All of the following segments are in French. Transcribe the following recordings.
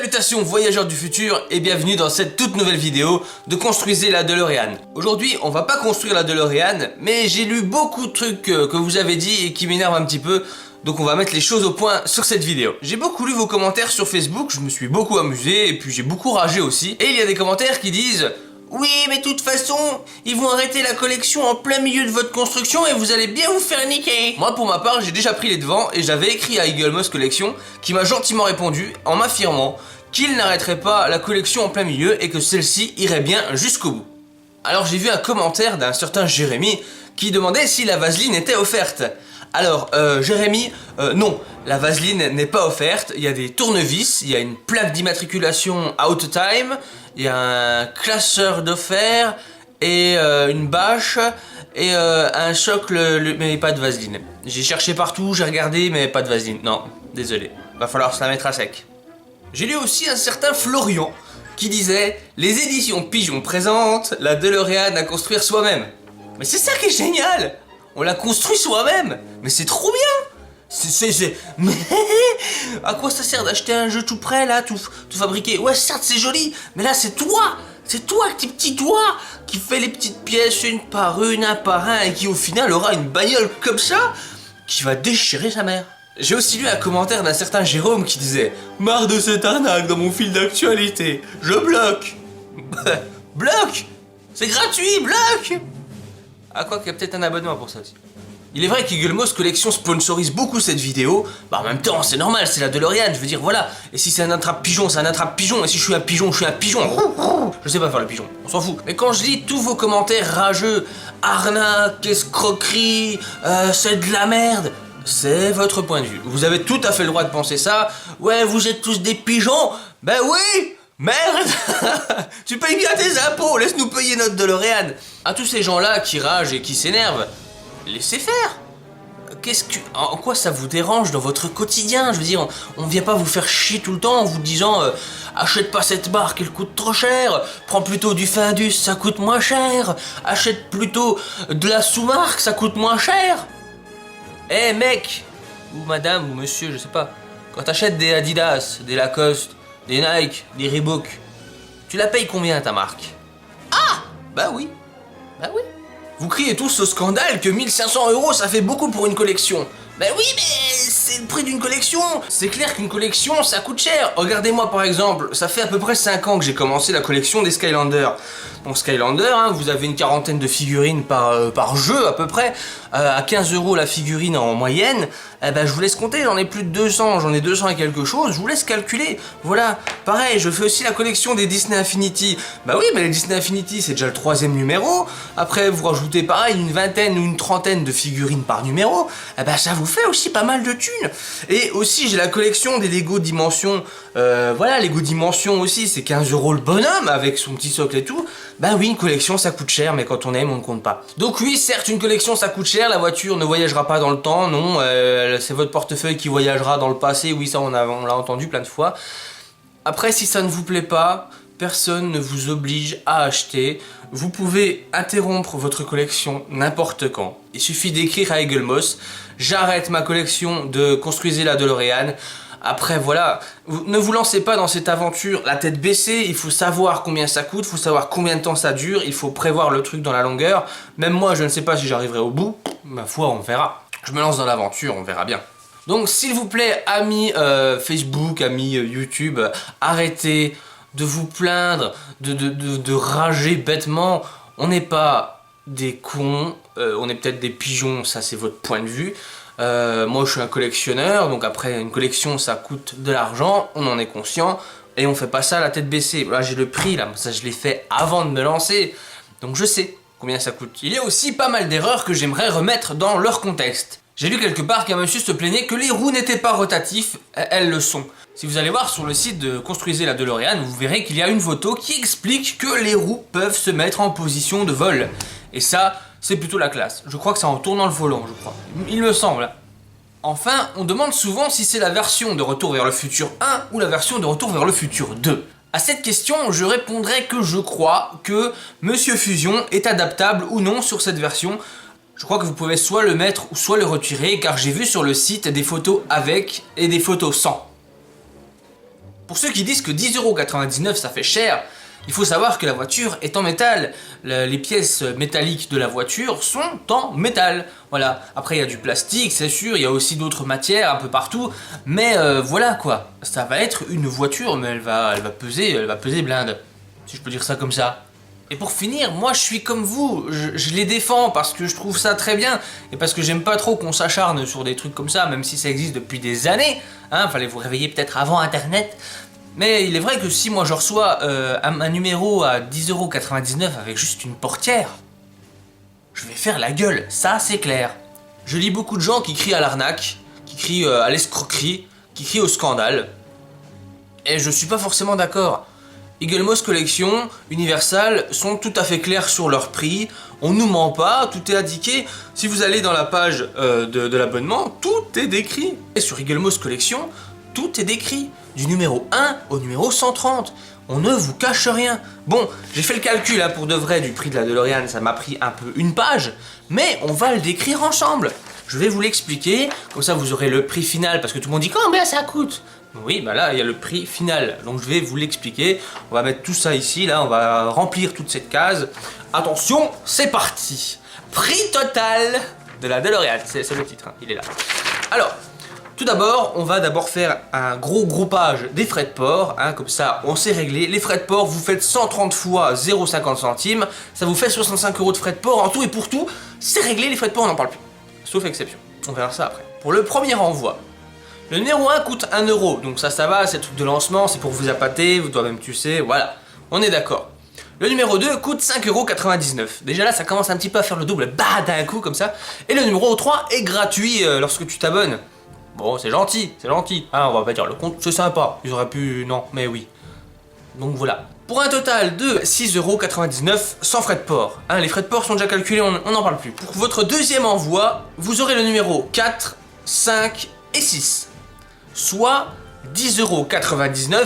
Salutations voyageurs du futur et bienvenue dans cette toute nouvelle vidéo de Construisez la DeLorean. Aujourd'hui on va pas construire la DeLorean, mais j'ai lu beaucoup de trucs que vous avez dit et qui m'énervent un petit peu. Donc on va mettre les choses au point sur cette vidéo. J'ai beaucoup lu vos commentaires sur Facebook, je me suis beaucoup amusé et puis j'ai beaucoup ragé aussi. Et il y a des commentaires qui disent: oui, mais de toute façon, ils vont arrêter la collection en plein milieu de votre construction et vous allez bien vous faire niquer. Moi, pour ma part, j'ai déjà pris les devants et j'avais écrit à Eagle Moss Collection qui m'a gentiment répondu en m'affirmant qu'il n'arrêterait pas la collection en plein milieu et que celle-ci irait bien jusqu'au bout. Alors j'ai vu un commentaire d'un certain Jérémy qui demandait si la vaseline était offerte. Alors, Jérémy, non, la vaseline n'est pas offerte, il y a des tournevis, il y a une plaque d'immatriculation out time, il y a un classeur de fer, et une bâche, et un socle, mais pas de vaseline. J'ai cherché partout, j'ai regardé, mais pas de vaseline, non, désolé, va falloir se la mettre à sec. J'ai lu aussi un certain Florian, qui disait: les éditions Pigeon présentent la DeLorean à construire soi-même. Mais c'est ça qui est génial! On l'a construit soi-même. Mais c'est trop bien. Mais à quoi ça sert d'acheter un jeu tout prêt là, tout fabriqué? Ouais, certes c'est joli, mais là c'est toi, avec tes petits doigts qui fait les petites pièces une par une, un par un, et qui au final aura une bagnole comme ça qui va déchirer sa mère. J'ai aussi lu un commentaire d'un certain Jérôme qui disait: marre de cette arnaque dans mon fil d'actualité, je bloque. Bloque. C'est gratuit, bloque. Ah, quoi qu'il y a peut-être un abonnement pour ça aussi. Il est vrai qu'Eagle Moss Collection sponsorise beaucoup cette vidéo. Bah en même temps c'est normal, c'est la DeLorean, je veux dire voilà. Et si c'est un attrape-pigeon, c'est un attrape-pigeon. Et si je suis un pigeon, je suis un pigeon. Je sais pas faire le pigeon, on s'en fout. Mais quand je lis tous vos commentaires rageux, arnaque, escroquerie, c'est de la merde, c'est votre point de vue. Vous avez tout à fait le droit de penser ça. Ouais, vous êtes tous des pigeons. Ben oui. Merde. Tu payes bien tes impôts, laisse-nous payer notre DeLorean. À tous ces gens-là qui ragent et qui s'énervent, laissez faire. En quoi ça vous dérange dans votre quotidien? Je veux dire, on vient pas vous faire chier tout le temps en vous disant achète pas cette marque, elle coûte trop cher. Prends plutôt du Findus, ça coûte moins cher. Achète plutôt de la sous-marque, ça coûte moins cher. Eh mec, ou madame, ou monsieur, je sais pas. Quand t'achètes des Adidas, des Lacoste, des Nike, des Reebok, tu la payes combien ta marque? Ah! Bah oui. Bah oui. Vous criez tous au scandale que 1500 € ça fait beaucoup pour une collection. Bah oui, mais c'est le prix d'une collection. C'est clair qu'une collection ça coûte cher. Regardez-moi par exemple, ça fait à peu près 5 ans que j'ai commencé la collection des Skylanders. Donc Skylander, hein, vous avez une quarantaine de figurines par jeu à peu près, à 15 € la figurine en moyenne. Eh ben je vous laisse compter, j'en ai plus de 200, j'en ai 200 et quelque chose, je vous laisse calculer. Voilà, pareil, je fais aussi la collection des Disney Infinity. Bah oui, mais les Disney Infinity c'est déjà le 3e numéro. Après vous rajoutez pareil une vingtaine ou une trentaine de figurines par numéro. Eh ben ça vous fait aussi pas mal de thunes. Et aussi j'ai la collection des Lego Dimension. Voilà, Lego Dimension aussi, c'est 15 € le bonhomme avec son petit socle et tout. Bah oui, une collection ça coûte cher, mais quand on aime on ne compte pas. Donc oui, certes une collection ça coûte cher, la voiture ne voyagera pas dans le temps, non, c'est votre portefeuille qui voyagera dans le passé, oui ça on l'a entendu plein de fois. Après si ça ne vous plaît pas, personne ne vous oblige à acheter, vous pouvez interrompre votre collection n'importe quand. Il suffit d'écrire à Eagle Moss: j'arrête ma collection de Construisez la DeLorean. Après voilà, ne vous lancez pas dans cette aventure la tête baissée, il faut savoir combien ça coûte, il faut savoir combien de temps ça dure, il faut prévoir le truc dans la longueur. Même moi je ne sais pas si j'arriverai au bout, ma foi on verra. Je me lance dans l'aventure, on verra bien. Donc s'il vous plaît amis Facebook, amis YouTube, arrêtez de vous plaindre, de rager bêtement. On n'est pas des cons, on est peut-être des pigeons, ça c'est votre point de vue. Moi je suis un collectionneur, donc après une collection ça coûte de l'argent, on en est conscient, et on fait pas ça à la tête baissée. Là j'ai le prix là, ça je l'ai fait avant de me lancer, donc je sais combien ça coûte. Il y a aussi pas mal d'erreurs que j'aimerais remettre dans leur contexte. J'ai lu quelque part qu'un monsieur se plaignait que les roues n'étaient pas rotatifs, elles le sont. Si vous allez voir sur le site de Construisez la DeLorean, vous verrez qu'il y a une photo qui explique que les roues peuvent se mettre en position de vol. Et ça, c'est plutôt la classe. Je crois que c'est en tournant le volant, je crois. Il me semble. Enfin, on demande souvent si c'est la version de Retour vers le futur 1 ou la version de Retour vers le futur 2. À cette question, je répondrai que je crois que Monsieur Fusion est adaptable ou non sur cette version. Je crois que vous pouvez soit le mettre ou soit le retirer, car j'ai vu sur le site des photos avec et des photos sans. Pour ceux qui disent que 10,99 € ça fait cher, il faut savoir que la voiture est en métal. Les pièces métalliques de la voiture sont en métal. Voilà. Après, il y a du plastique, c'est sûr. Il y a aussi d'autres matières un peu partout. Mais voilà quoi. Ça va être une voiture, mais elle va peser blinde. Si je peux dire ça comme ça. Et pour finir, moi je suis comme vous. Je les défends parce que je trouve ça très bien. Et parce que j'aime pas trop qu'on s'acharne sur des trucs comme ça, même si ça existe depuis des années. Hein, fallait vous réveiller peut-être avant Internet. Mais il est vrai que si moi je reçois un numéro à 10,99 € avec juste une portière, je vais faire la gueule, ça c'est clair. Je lis beaucoup de gens qui crient à l'arnaque, qui crient à l'escroquerie, qui crient au scandale. Et je suis pas forcément d'accord. Eagle Moss Collection, Universal sont tout à fait clairs sur leur prix. On nous ment pas, tout est indiqué. Si vous allez dans la page de l'abonnement, tout est décrit. Et sur Eagle Moss Collection, tout est décrit. Du numéro 1 au numéro 130. On ne vous cache rien. Bon, j'ai fait le calcul pour de vrai du prix de la DeLorean, ça m'a pris un peu une page, mais on va le décrire ensemble. Je vais vous l'expliquer, comme ça vous aurez le prix final, parce que tout le monde dit combien ça coûte. Oui, bah là il y a le prix final, donc je vais vous l'expliquer. On va mettre tout ça ici, là on va remplir toute cette case. Attention, c'est parti. Prix total de la DeLorean, c'est le titre, hein, il est là. Alors, tout d'abord, on va d'abord faire un gros groupage des frais de port, hein, comme ça on s'est réglé. Les frais de port, vous faites 130 fois 0,50 centimes, ça vous fait 65 € de frais de port en tout et pour tout, c'est réglé, les frais de port on n'en parle plus, sauf exception, on verra ça après. Pour le premier envoi, le numéro 1 coûte 1 €, donc ça va, c'est le truc de lancement, c'est pour vous appâter, toi-même tu sais, voilà, on est d'accord. Le numéro 2 coûte 5,99 €. Déjà là, ça commence un petit peu à faire le double, bah d'un coup comme ça. Et le numéro 3 est gratuit lorsque tu t'abonnes. Bon, c'est gentil, hein, on va pas dire le compte, c'est sympa, ils auraient pu, non, mais oui. Donc voilà. Pour un total de 6,99 € sans frais de port. Hein, les frais de port sont déjà calculés, on n'en parle plus. Pour votre deuxième envoi, vous aurez le numéro 4, 5 et 6. Soit 10,99 €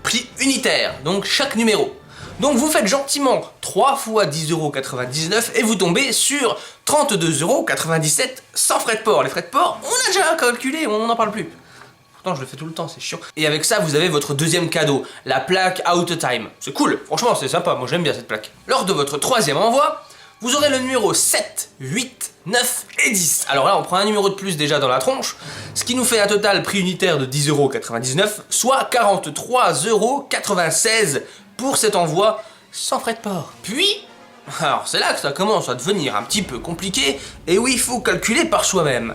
prix unitaire, donc chaque numéro. Donc vous faites gentiment 3 fois 10,99 € et vous tombez sur 32,97 € sans frais de port. Les frais de port, on a déjà calculé, on n'en parle plus. Pourtant je le fais tout le temps, c'est chiant. Et avec ça, vous avez votre deuxième cadeau, la plaque Out Time. C'est cool, franchement c'est sympa, moi j'aime bien cette plaque. Lors de votre troisième envoi, vous aurez le numéro 7, 8, 9 et 10. Alors là, on prend un numéro de plus déjà dans la tronche, ce qui nous fait un total prix unitaire de 10,99 €, soit 43,96 € pour cet envoi sans frais de port. Puis, alors c'est là que ça commence à devenir un petit peu compliqué, et oui, il faut calculer par soi-même.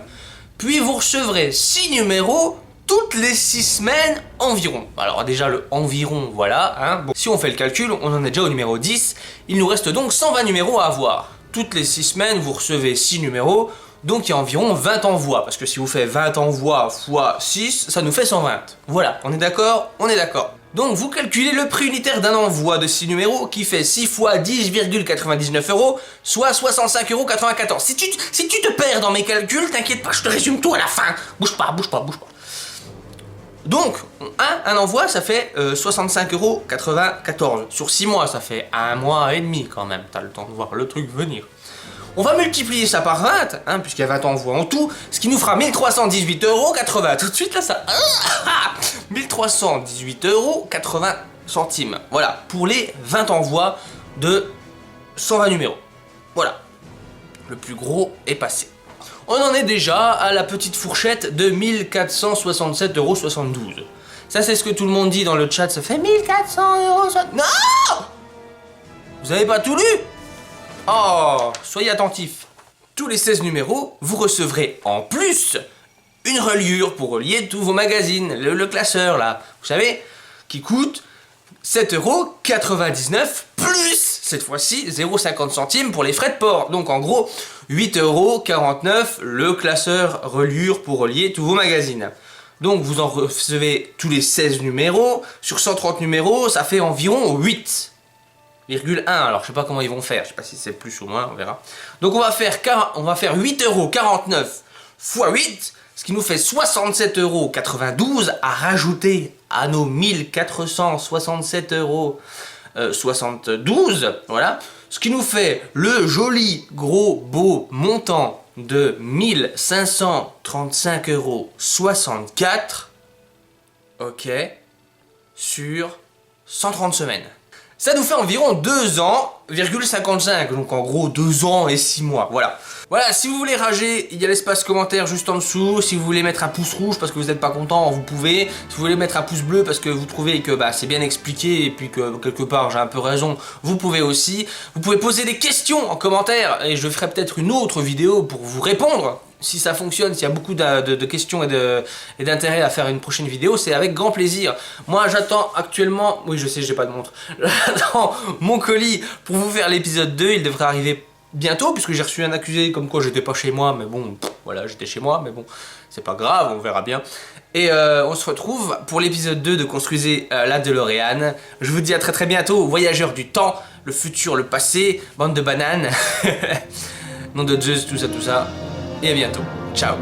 Puis vous recevrez 6 numéros toutes les 6 semaines environ. Alors déjà le environ, voilà, hein. Bon, si on fait le calcul, on en est déjà au numéro 10, il nous reste donc 120 numéros à avoir. Toutes les 6 semaines, vous recevez 6 numéros, donc il y a environ 20 envois, parce que si vous faites 20 envois fois 6, ça nous fait 120. Voilà, on est d'accord? On est d'accord. Donc vous calculez le prix unitaire d'un envoi de 6 numéros qui fait 6 fois 10,99 €, soit 65,94 €. Si tu te perds dans mes calculs, t'inquiète pas, je te résume tout à la fin. Bouge pas. Donc, un envoi, ça fait 65,94 €. Sur 6 mois, ça fait 1 mois et demi quand même. T'as le temps de voir le truc venir. On va multiplier ça par 20, hein, puisqu'il y a 20 envois en tout, ce qui nous fera 1318,80 €. Tout de suite, là, ça... 1318,80 €. Voilà, pour les 20 envois de 120 numéros. Voilà. Le plus gros est passé. On en est déjà à la petite fourchette de 1467,72 €. Ça, c'est ce que tout le monde dit dans le chat, ça fait 1400 €. Non! Vous avez pas tout lu? Oh, soyez attentifs. Tous les 16 numéros, vous recevrez en plus une reliure pour relier tous vos magazines. Le classeur, là, vous savez, qui coûte 7,99 € plus, cette fois-ci, 0,50 centimes pour les frais de port. Donc en gros, 8,49 € le classeur reliure pour relier tous vos magazines. Donc vous en recevez tous les 16 numéros. Sur 130 numéros, ça fait environ 8,1 €. Alors je sais pas comment ils vont faire, je sais pas si c'est plus ou moins, on verra. Donc on va faire 8,49 € fois 8, ce qui nous fait 67,92 € à rajouter à nos 1467,72 €, voilà. Ce qui nous fait le joli, gros, beau montant de 1535,64 €. Ok. sur 130 semaines. Ça nous fait environ 2 ans,55, donc en gros 2 ans et 6 mois, voilà. Voilà, si vous voulez rager, il y a l'espace commentaire juste en dessous. Si vous voulez mettre un pouce rouge parce que vous n'êtes pas content, vous pouvez. Si vous voulez mettre un pouce bleu parce que vous trouvez que c'est bien expliqué et puis que quelque part j'ai un peu raison, vous pouvez aussi. Vous pouvez poser des questions en commentaire et je ferai peut-être une autre vidéo pour vous répondre. Si ça fonctionne, s'il y a beaucoup de questions et d'intérêt à faire une prochaine vidéo, c'est avec grand plaisir. Moi j'attends actuellement, oui je sais j'ai pas de montre, j'attends mon colis pour vous faire l'épisode 2, il devrait arriver bientôt puisque j'ai reçu un accusé comme quoi j'étais pas chez moi, mais bon, voilà j'étais chez moi, mais bon, c'est pas grave, on verra bien. Et on se retrouve pour l'épisode 2 de Construisez la DeLorean. Je vous dis à très très bientôt, voyageurs du temps, le futur, le passé, bande de bananes, nom de Zeus, tout ça. Et à bientôt. Ciao.